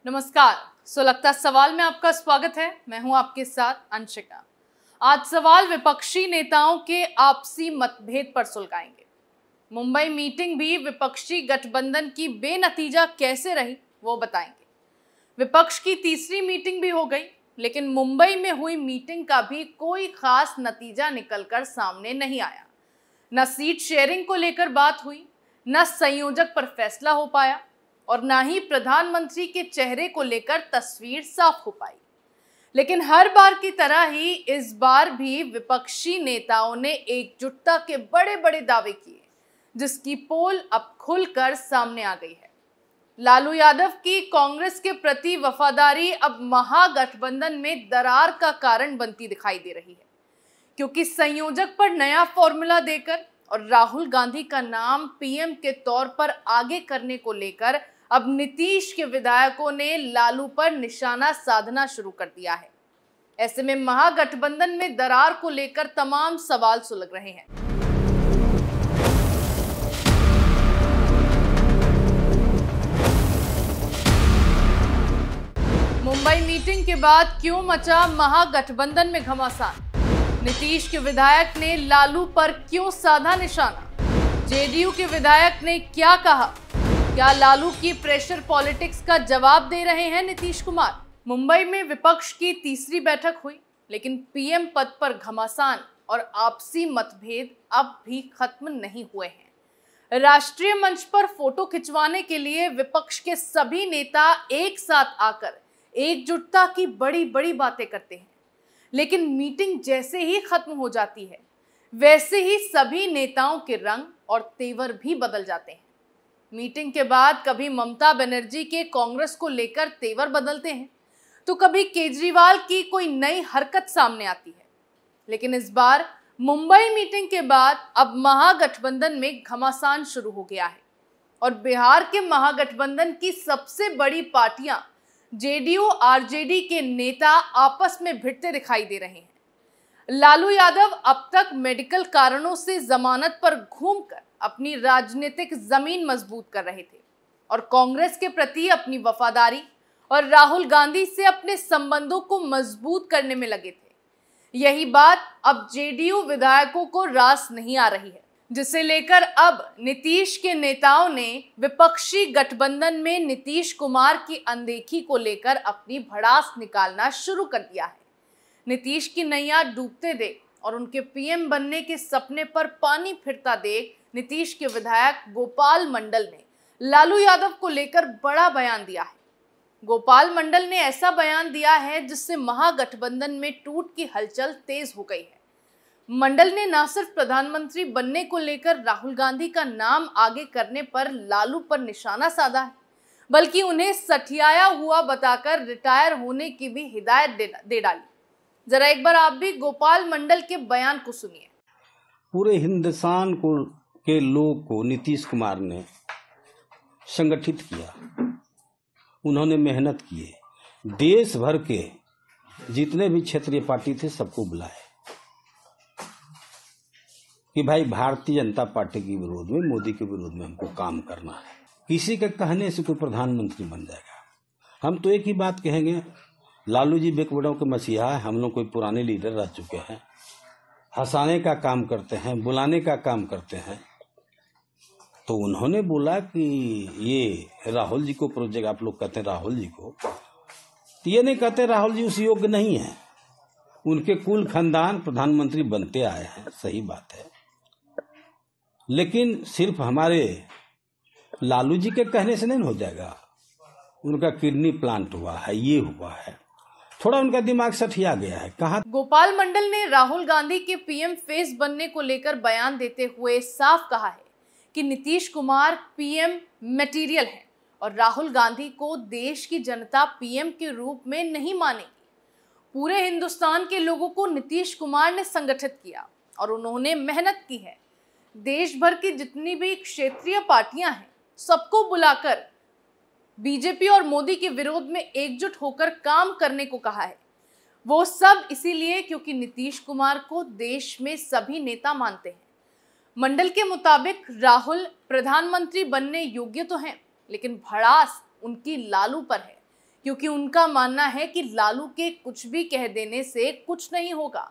नमस्कार। सुलगता सवाल में आपका स्वागत है। मैं हूं आपके साथ अंशिका। आज सवाल विपक्षी नेताओं के आपसी मतभेद पर सुलगाएंगे। मुंबई मीटिंग भी विपक्षी गठबंधन की बेनतीजा कैसे रही वो बताएंगे। विपक्ष की तीसरी मीटिंग भी हो गई, लेकिन मुंबई में हुई मीटिंग का भी कोई खास नतीजा निकलकर सामने नहीं आया। न सीट शेयरिंग को लेकर बात हुई, न संयोजक पर फैसला हो पाया और ना ही प्रधानमंत्री के चेहरे को लेकर तस्वीर साफ हो पाई। लेकिन हर बार की तरह ही इस बार भी विपक्षी नेताओं ने एकजुटता के बड़े बड़े दावे किए, जिसकी पोल अब खुलकर सामने आ गई है। लालू यादव की कांग्रेस के प्रति वफादारी अब महागठबंधन में दरार का कारण बनती दिखाई दे रही है, क्योंकि संयोजक पर नया फॉर्मूला देकर और राहुल गांधी का नाम पीएम के तौर पर आगे करने को लेकर अब नीतीश के विधायकों ने लालू पर निशाना साधना शुरू कर दिया है। ऐसे में महागठबंधन में दरार को लेकर तमाम सवाल सुलग रहे हैं। मुंबई मीटिंग के बाद क्यों मचा महागठबंधन में घमासान? नीतीश के विधायक ने लालू पर क्यों साधा निशाना? जेडीयू के विधायक ने क्या कहा? क्या लालू की प्रेशर पॉलिटिक्स का जवाब दे रहे हैं नीतीश कुमार? मुंबई में विपक्ष की तीसरी बैठक हुई, लेकिन पीएम पद पर घमासान और आपसी मतभेद अब भी खत्म नहीं हुए हैं। राष्ट्रीय मंच पर फोटो खिंचवाने के लिए विपक्ष के सभी नेता एक साथ आकर एकजुटता की बड़ी बड़ी बातें करते हैं, लेकिन मीटिंग जैसे ही खत्म हो जाती है, वैसे ही सभी नेताओं के रंग और तेवर भी बदल जाते हैं। मीटिंग के बाद कभी ममता बनर्जी के कांग्रेस को लेकर तेवर बदलते हैं, तो कभी केजरीवाल की कोई नई हरकत सामने आती है। लेकिन इस बार मुंबई मीटिंग के बाद अब महागठबंधन में घमासान शुरू हो गया है और बिहार के महागठबंधन की सबसे बड़ी पार्टियां जेडीयू आरजेडी के नेता आपस में भिड़ते दिखाई दे रहे हैं। लालू यादव अब तक मेडिकल कारणों से जमानत पर घूमकर अपनी राजनीतिक जमीन मजबूत कर रहे थे और कांग्रेस के प्रति अपनी वफादारी और राहुल गांधी से अपने संबंधों को मजबूत करने में लगे थे। यही बात अब जेडीयू विधायकों को रास नहीं आ रही है, जिसे लेकर अब नीतीश के नेताओं ने विपक्षी गठबंधन में नीतीश कुमार की अनदेखी को लेकर अपनी भड़ास निकालना शुरू कर दिया है। नीतीश की नैया डूबते देख और उनके पीएम बनने के सपने पर पानी फिरता देख नीतीश के विधायक गोपाल मंडल ने लालू यादव को लेकर बड़ा बयान दिया है। गोपाल मंडल ने ऐसा बयान दिया है जिससे महागठबंधन में टूट की हलचल तेज हो गई है। मंडल ने न सिर्फ प्रधानमंत्री बनने को लेकर राहुल गांधी का नाम आगे करने पर लालू पर निशाना साधा है, बल्कि उन्हें सठियाया हुआ बताकर रिटायर होने की भी हिदायत दे डाली। जरा एक बार आप भी गोपाल मंडल के बयान को सुनिए। पूरे हिंदुस्तान के लोग को नीतीश कुमार ने संगठित किया, उन्होंने मेहनत किए, देश भर के जितने भी क्षेत्रीय पार्टी थे सबको बुलाए कि भाई भारतीय जनता पार्टी के विरोध में, मोदी के विरोध में हमको काम करना है। किसी के कहने से कोई प्रधानमंत्री बन जाएगा। हम तो एक ही बात कहेंगे, लालू जी बेकबड़ों के मसीहा है, हम लोग कोई पुराने लीडर रह चुके हैं, हंसाने का काम करते हैं, बुलाने का काम करते हैं। तो उन्होंने बोला कि ये राहुल जी को प्रोजेक्ट, आप लोग कहते हैं राहुल जी को, तो ये नहीं कहते राहुल जी उस योग्य नहीं है, उनके कुल खानदान प्रधानमंत्री बनते आए हैं, सही बात है। लेकिन सिर्फ हमारे लालू जी के कहने से नहीं हो जाएगा। उनका किडनी प्लांट हुआ है, ये हुआ है, थोड़ा उनका दिमाग सठिया गया है। कहा गोपाल मंडल ने राहुल गांधी के पीएम फेस बनने को लेकर बयान देते हुए साफ कहा है कि नीतीश कुमार पीएम मटेरियल है और राहुल गांधी को देश की जनता पीएम के रूप में नहीं मानेगी। पूरे हिंदुस्तान के लोगों को नीतीश कुमार ने संगठित किया और उन्होंने मेहनत की है। देश भर की जितनी भी क्षेत्रीय पार्टियां हैं, सबको बुलाकर बीजेपी और मोदी के विरोध में एकजुट होकर काम करने को कहा है। वो सब इसीलिए क्योंकि नीतीश कुमार को देश में सभी नेता मानते हैं। मंडल के मुताबिक राहुल प्रधानमंत्री बनने योग्य तो हैं, लेकिन भड़ास उनकी लालू पर है, क्योंकि उनका मानना है कि लालू के कुछ भी कह देने से कुछ नहीं होगा।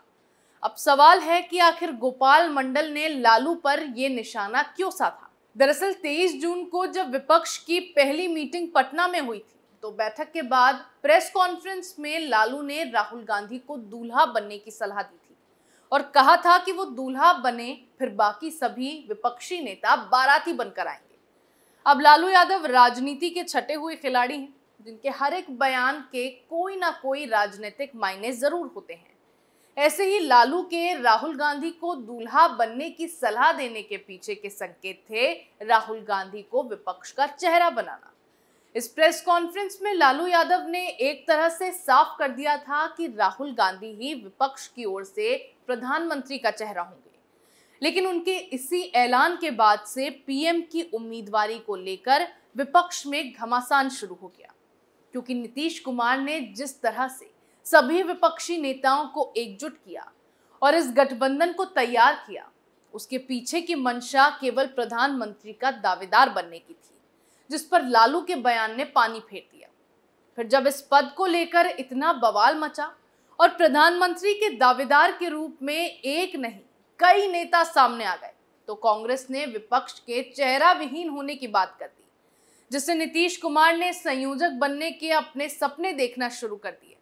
अब सवाल है कि आखिर गोपाल मंडल ने लालू पर यह निशाना क्यों साधा। दरअसल 23 जून को जब विपक्ष की पहली मीटिंग पटना में हुई थी, तो बैठक के बाद प्रेस कॉन्फ्रेंस में लालू ने राहुल गांधी को दूल्हा बनने की सलाह दी थी और कहा था कि वो दूल्हा बने, फिर बाकी सभी विपक्षी नेता बाराती बनकर आएंगे। अब लालू यादव राजनीति के छटे हुए खिलाड़ी हैं, जिनके हर एक बयान के कोई ना कोई राजनीतिक मायने जरूर होते हैं। ऐसे ही लालू के राहुल गांधी को दूल्हा बनने की सलाह देने के पीछे के संकेत थे राहुल गांधी को विपक्ष का चेहरा बनाना। इस प्रेस कॉन्फ्रेंस में लालू यादव ने एक तरह से साफ कर दिया था कि राहुल गांधी ही विपक्ष की ओर से प्रधानमंत्री का चेहरा होंगे। लेकिन उनके इसी ऐलान के बाद से पीएम की उम्मीदवारी को लेकर विपक्ष में घमासान शुरू हो गया, क्योंकि नीतीश कुमार ने जिस तरह से सभी विपक्षी नेताओं को एकजुट किया और इस गठबंधन को तैयार किया, उसके पीछे की मंशा केवल प्रधानमंत्री का दावेदार बनने की थी, जिस पर लालू के बयान ने पानी फेर दिया। फिर जब इस पद को लेकर इतना बवाल मचा और प्रधानमंत्री के दावेदार के रूप में एक नहीं कई नेता सामने आ गए, तो कांग्रेस ने विपक्ष के चेहरा विहीन होने की बात कर दी, जिससे नीतीश कुमार ने संयोजक बनने के अपने सपने देखना शुरू कर दिए,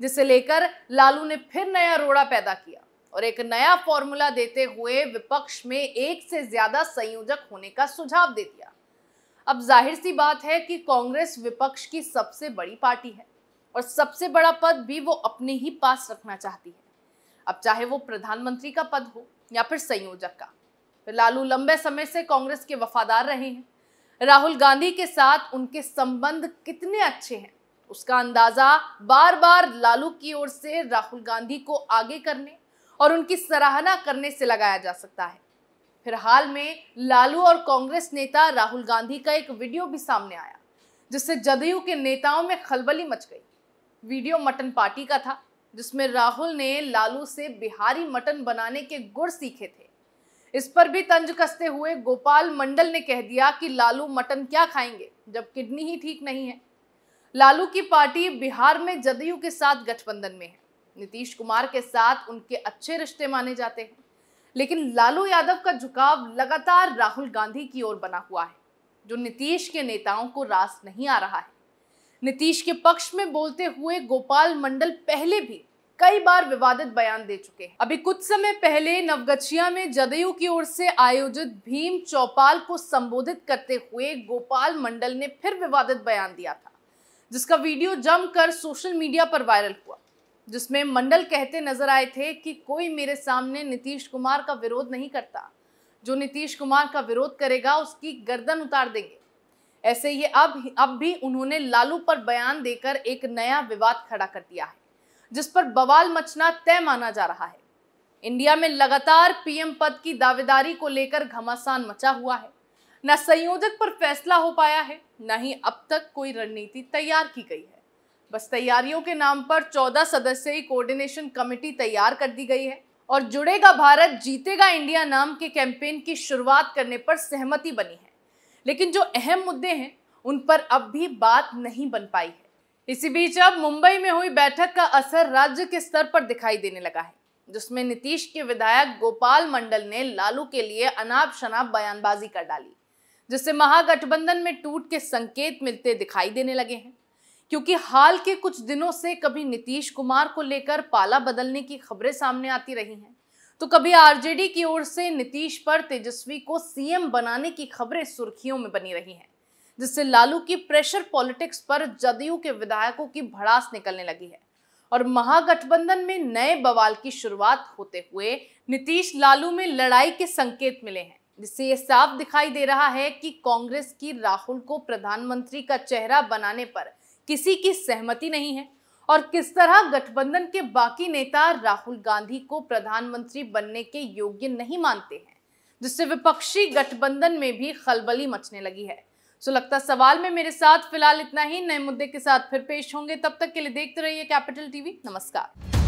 जिसे लेकर लालू ने फिर नया रोड़ा पैदा किया और एक नया फॉर्मूला देते हुए विपक्ष में एक से ज्यादा संयोजक होने का सुझाव दे दिया। अब जाहिर सी बात है कि कांग्रेस विपक्ष की सबसे बड़ी पार्टी है और सबसे बड़ा पद भी वो अपने ही पास रखना चाहती है, अब चाहे वो प्रधानमंत्री का पद हो या फिर संयोजक का। फिर लालू लंबे समय से कांग्रेस के वफादार रहे हैं। राहुल गांधी के साथ उनके संबंध कितने अच्छे हैं, उसका अंदाजा बार बार लालू की ओर से राहुल गांधी को आगे करने और उनकी सराहना करने से लगाया जा सकता है। फिर हाल में लालू और कांग्रेस नेता राहुल गांधी का एक वीडियो भी सामने आया, जिससे जदयू के नेताओं में खलबली मच गई। वीडियो मटन पार्टी का था, जिसमें राहुल ने लालू से बिहारी मटन बनाने के गुर सीखे थे। इस पर भी तंज कसते हुए गोपाल मंडल ने कह दिया कि लालू मटन क्या खाएंगे जब किडनी ही ठीक नहीं है। लालू की पार्टी बिहार में जदयू के साथ गठबंधन में है। नीतीश कुमार के साथ उनके अच्छे रिश्ते माने जाते हैं, लेकिन लालू यादव का झुकाव लगातार राहुल गांधी की ओर बना हुआ है, जो नीतीश के नेताओं को रास नहीं आ रहा है। नीतीश के पक्ष में बोलते हुए गोपाल मंडल पहले भी कई बार विवादित बयान दे चुके हैं। अभी कुछ समय पहले नवगछिया में जदयू की ओर से आयोजित भीम चौपाल को संबोधित करते हुए गोपाल मंडल ने फिर विवादित बयान दिया था, जिसका वीडियो जमकर सोशल मीडिया पर वायरल हुआ, जिसमें मंडल कहते नजर आए थे कि कोई मेरे सामने नीतीश कुमार का विरोध नहीं करता, जो नीतीश कुमार का विरोध करेगा उसकी गर्दन उतार देंगे। ऐसे ही अब भी उन्होंने लालू पर बयान देकर एक नया विवाद खड़ा कर दिया है, जिस पर बवाल मचना तय माना जा रहा है। इंडिया में लगातार पीएम पद की दावेदारी को लेकर घमासान मचा हुआ है। न संयोजक पर फैसला हो पाया है, न ही अब तक कोई रणनीति तैयार की गई है। बस तैयारियों के नाम पर 14 सदस्यीय कोऑर्डिनेशन कमेटी तैयार कर दी गई है और जुड़ेगा भारत जीतेगा इंडिया नाम के कैंपेन की शुरुआत करने पर सहमति बनी है। लेकिन जो अहम मुद्दे हैं उन पर अब भी बात नहीं बन पाई है। इसी बीच अब मुंबई में हुई बैठक का असर राज्य के स्तर पर दिखाई देने लगा है, जिसमें नीतीश के विधायक गोपाल मंडल ने लालू के लिए अनाप शनाप बयानबाजी कर डाली, जिससे महागठबंधन में टूट के संकेत मिलते दिखाई देने लगे हैं। क्योंकि हाल के कुछ दिनों से कभी नीतीश कुमार को लेकर पाला बदलने की खबरें सामने आती रही हैं, तो कभी आरजेडी की ओर से नीतीश पर तेजस्वी को सीएम बनाने की खबरें सुर्खियों में बनी रही हैं, जिससे लालू की प्रेशर पॉलिटिक्स पर जदयू के विधायकों की भड़ास निकलने लगी है और महागठबंधन में नए बवाल की शुरुआत होते हुए नीतीश लालू में लड़ाई के संकेत मिले हैं, जिससे ये साफ दिखाई दे रहा है कि कांग्रेस की राहुल को प्रधानमंत्री का चेहरा बनाने पर किसी की सहमति नहीं है और किस तरह गठबंधन के बाकी नेता राहुल गांधी को प्रधानमंत्री बनने के योग्य नहीं मानते हैं, जिससे विपक्षी गठबंधन में भी खलबली मचने लगी है। सो लगता सवाल में मेरे साथ फिलहाल इतना ही। नए मुद्दे के साथ फिर पेश होंगे, तब तक के लिए देखते रहिए कैपिटल टीवी। नमस्कार।